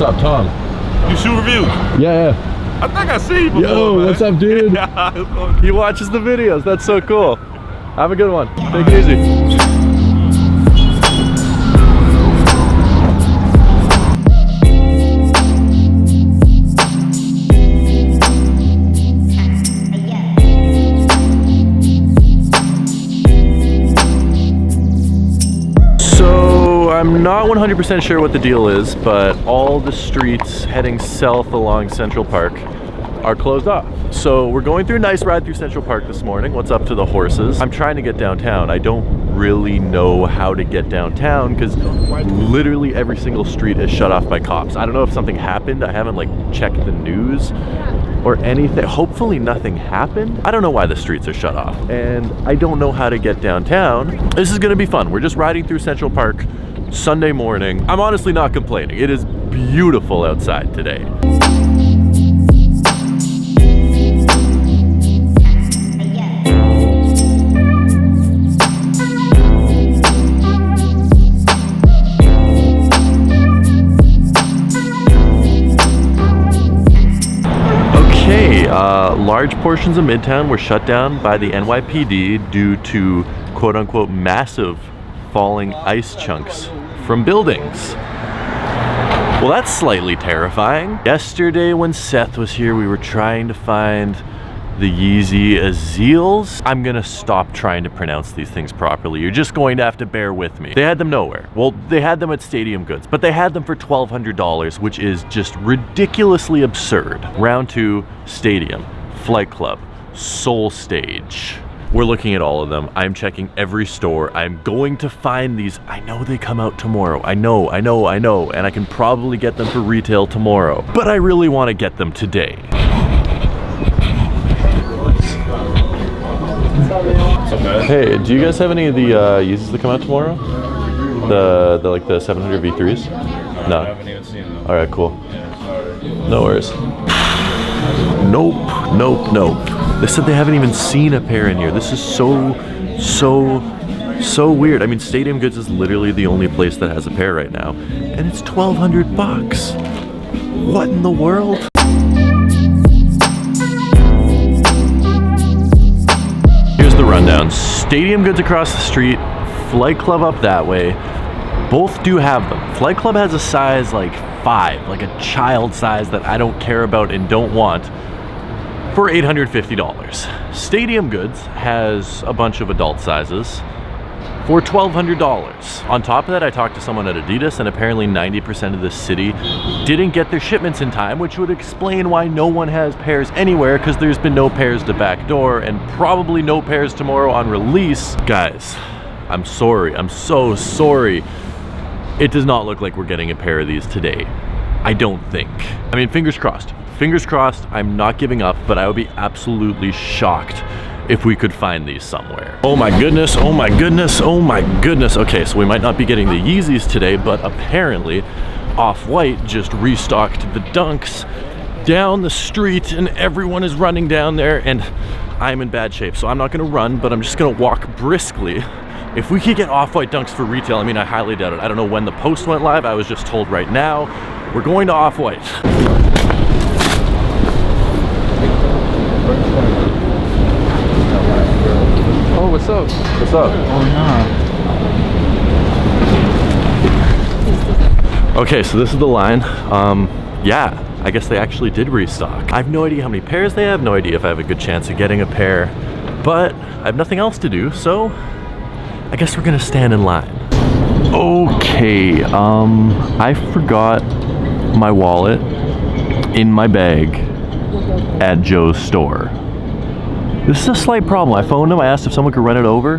What's up, Tom? You shoe reviews? Yeah. I think I see you before, Yo, man. what's up, dude? He watches the videos. That's so cool. Have a good one. Take it easy. I'm not 100% sure what the deal is, but all the streets heading south along Central Park are closed off. So we're going through a nice ride through Central Park this morning. What's up to the horses? I'm trying to get downtown. I don't really know how to get downtown because literally every single street is shut off by cops. I don't know if something happened. I haven't like checked the news or anything. Hopefully nothing happened. I don't know why the streets are shut off and I don't know how to get downtown. This is gonna be fun. We're just riding through Central Park Sunday morning. I'm honestly not complaining. It is beautiful outside today. Okay, large portions of Midtown were shut down by the NYPD due to quote-unquote massive falling ice chunks from buildings. Well, that's slightly terrifying. Yesterday when Seth was here, we were trying to find the Yeezy Azaels. I'm gonna stop trying to pronounce these things properly. You're just going to have to bear with me. They had them nowhere. Well, they had them at Stadium Goods, but they had them for $1,200, which is just ridiculously absurd. Round 2, Stadium, Flight Club, Soul Stage. We're looking at all of them. I'm checking every store. I'm going to find these. I know they come out tomorrow. I know. And I can probably get them for retail tomorrow. But I really want to get them today. Hey, do you guys have any of the Yeezys that come out tomorrow? The like the 700 V3s? No. I haven't even seen them. All right, cool. No worries. Nope. They said they haven't even seen a pair in here. This is so weird. I mean, Stadium Goods is literally the only place that has a pair right now, and it's 1,200 bucks. What in the world? Here's the rundown. Stadium Goods across the street, Flight Club up that way. Both do have them. Flight Club has a size like 5, like a child size that I don't care about and don't want, for $850. Stadium Goods has a bunch of adult sizes for $1,200. On top of that, I talked to someone at Adidas, and apparently 90% of the city didn't get their shipments in time, which would explain why no one has pairs anywhere, because there's been no pairs to backdoor and probably no pairs tomorrow on release. Guys, I'm sorry. I'm so sorry. It does not look like we're getting a pair of these today. I don't think. I mean, fingers crossed. Fingers crossed, I'm not giving up, but I would be absolutely shocked if we could find these somewhere. Oh my goodness. Okay, so we might not be getting the Yeezys today, but apparently Off-White just restocked the Dunks down the street and everyone is running down there and I'm in bad shape. So I'm not gonna run, but I'm just gonna walk briskly. If we could get Off-White Dunks for retail, I mean, I highly doubt it. I don't know when the post went live. I was just told right now, we're going to Off-White. Oh, what's up? What's up? Oh, no. Okay, so this is the line. Yeah, I guess they actually did restock. I have no idea how many pairs they have, no idea if I have a good chance of getting a pair, but I have nothing else to do, so I guess we're gonna stand in line. Okay, I forgot my wallet in my bag at Joe's store. This is a slight problem. I phoned him, I asked if someone could run it over.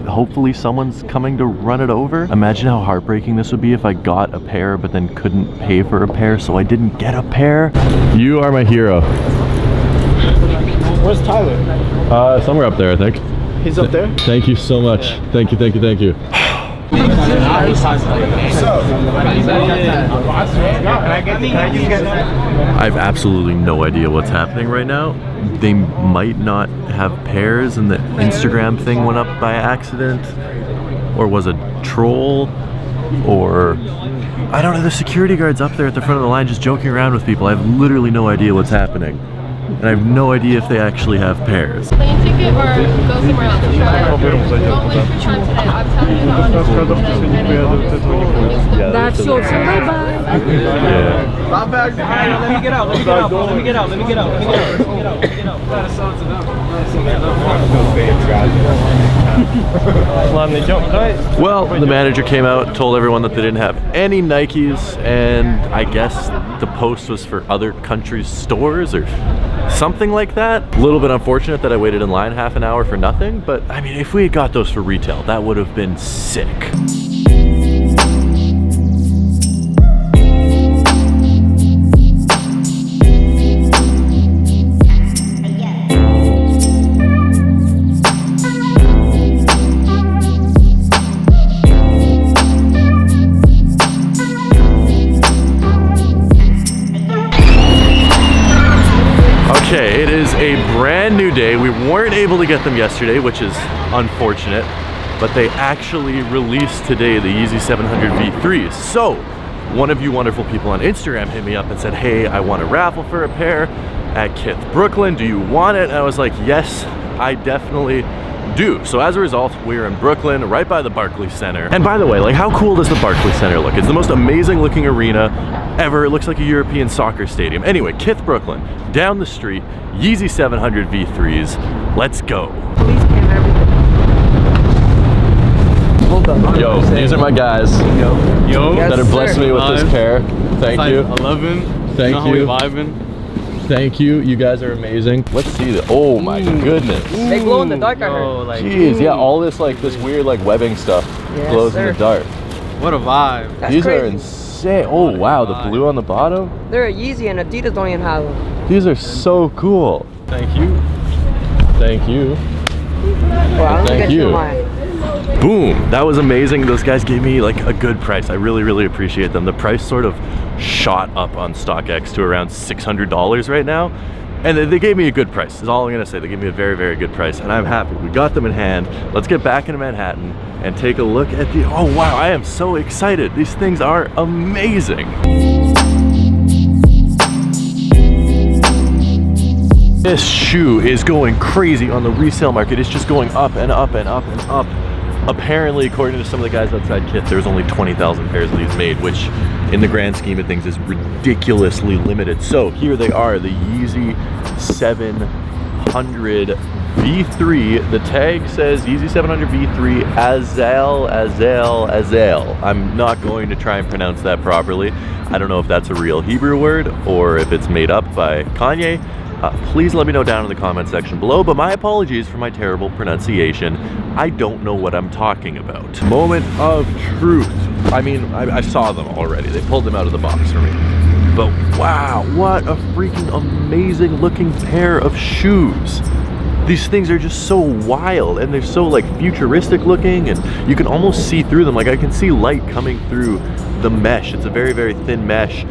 Hopefully someone's coming to run it over. Imagine how heartbreaking this would be if I got a pair but then couldn't pay for a pair, so I didn't get a pair. You are my hero. Where's Tyler? Somewhere up there, I think. He's up there? Thank you so much. Thank you. I have absolutely no idea what's happening right now. They might not have pairs and the Instagram thing went up by accident, or was a troll. or I don't know, the security guard's up there at the front of the line just joking around with people. I have literally no idea what's happening. And I have no idea if they actually have pairs. Plane ticket or go somewhere else? Don't waste your time today. I'm telling you the honest truth. That's your time. Bye-bye. Yeah. Stop back. Let me get out. Let me get out. Let me get out. Let me get out. Let me get out. Let me get out. Let me get out. Well, the manager came out, told everyone that they didn't have any Nikes, and I guess the post was for other countries' stores or something like that. A little bit unfortunate that I waited in line half an hour for nothing, but I mean, if we had got those for retail, that would have been sick. Okay, it is a brand new day. We weren't able to get them yesterday, which is unfortunate, but they actually released today the Yeezy 700 V3s. So, one of you wonderful people on Instagram hit me up and said, hey, I want to raffle for a pair at Kith Brooklyn. Do you want it? And I was like, yes, I definitely do. So as a result, we're in Brooklyn, right by the Barclays Center. And by the way, like, how cool does the Barclays Center look? It's the most amazing looking arena ever. It looks like a European soccer stadium. Anyway, Kith Brooklyn, down the street, Yeezy 700 V3s. Let's go. Police cam everything. Hold up. Yo, these are my guys Yo, that are blessing me with this pair. Thank you. 11. Thank you. Vibing. Thank you. You guys are amazing. Let's see that. Oh my goodness. They glow in the dark, I heard. Like, Jeez, yeah, all this like this weird like webbing stuff Yes, glows in sir. the dark. what a vibe. That's These are crazy. insane. Oh wow, the blue on the bottom. They're a Yeezy and Adidas don't even have them. These are so cool. Thank you. Thank you. Well, I'm gonna Thank get you you. mine. Boom, that was amazing. Those guys gave me like a good price. I really appreciate them. The price sort of shot up on StockX to around $600 right now. And they gave me a good price, is all I'm gonna say. They gave me a very good price, and I'm happy. We got them in hand. Let's get back into Manhattan and take a look at the, oh wow, I am so excited. These things are amazing. This shoe is going crazy on the resale market. It's just going up and up and up and up. Apparently, according to some of the guys outside Kith, there's only 20,000 pairs of these made, which in the grand scheme of things is ridiculously limited. So here they are, the Yeezy 700 V3. The tag says Yeezy 700 V3 Azael. I'm not going to try and pronounce that properly. I don't know if that's a real Hebrew word or if it's made up by Kanye. Please let me know down in the comment section below, but my apologies for my terrible pronunciation. I don't know what I'm talking about. Moment of truth. I mean, I saw them already. They pulled them out of the box for me. But wow, what a freaking amazing looking pair of shoes. These things are just so wild, and they're so like futuristic looking, and you can almost see through them. Like I can see light coming through the mesh. It's a very thin mesh.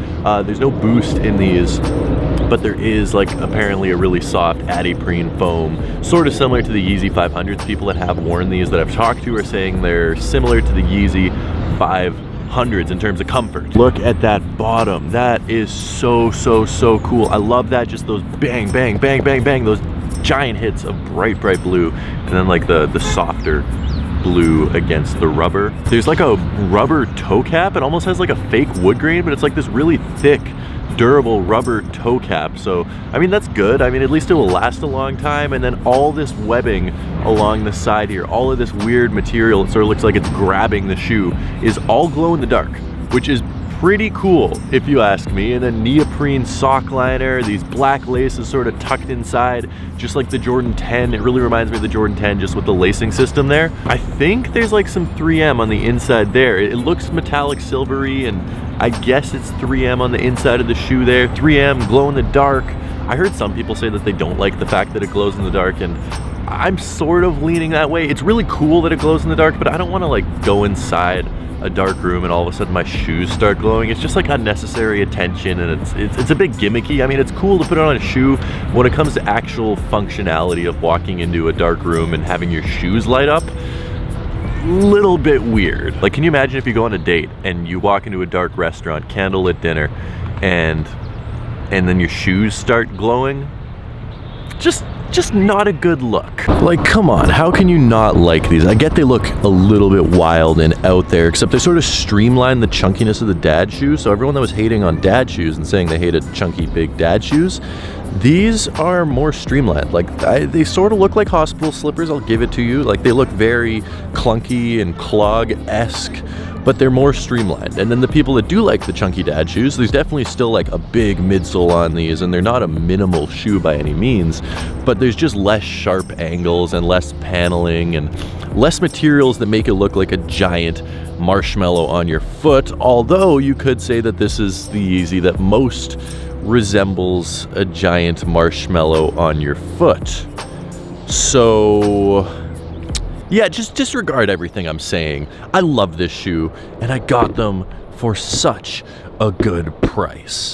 There's no boost in these, but there is like apparently a really soft adiprene foam, sort of similar to the Yeezy 500s. People that have worn these that I've talked to are saying they're similar to the Yeezy 500s in terms of comfort. Look at that bottom. That is so cool. I love that. Just those bang, those giant hits of bright blue, and then like the softer blue against the rubber. There's like a rubber toe cap. It almost has like a fake wood grain, but it's like this really thick, durable rubber toe cap. So I mean, that's good. I mean, at least it will last a long time. And then all this webbing along the side here, all of this weird material, it sort of looks like it's grabbing the shoe, is all glow in the dark, which is pretty cool if you ask me. And then neoprene sock liner, these black laces sort of tucked inside, just like the Jordan 10. It really reminds me of the Jordan 10 just with the lacing system there. I think there's like some 3M on the inside there. It looks metallic silvery, and I guess it's 3M on the inside of the shoe there. 3M, glow in the dark. I heard some people say that they don't like the fact that it glows in the dark, and I'm sort of leaning that way. It's really cool that it glows in the dark, but I don't want to like go inside a dark room and all of a sudden my shoes start glowing. It's just like unnecessary attention, and it's a bit gimmicky. I mean, it's cool to put it on a shoe. When it comes to actual functionality of walking into a dark room and having your shoes light up, little bit weird. Like, can you imagine if you go on a date and you walk into a dark restaurant, candlelit dinner, and then your shoes start glowing? Just not a good look. Like, come on, how can you not like these? I get they look a little bit wild and out there, except they sort of streamline the chunkiness of the dad shoes. So everyone that was hating on dad shoes and saying they hated chunky big dad shoes, these are more streamlined. Like, they sort of look like hospital slippers, I'll give it to you. Like, they look very clunky and clog-esque, but they're more streamlined. And then the people that do like the chunky dad shoes, there's definitely still like a big midsole on these, and they're not a minimal shoe by any means, but there's just less sharp angles and less paneling and less materials that make it look like a giant marshmallow on your foot. Although you could say that this is the Yeezy that most resembles a giant marshmallow on your foot. So yeah, just disregard everything I'm saying. I love this shoe, and I got them for such a good price.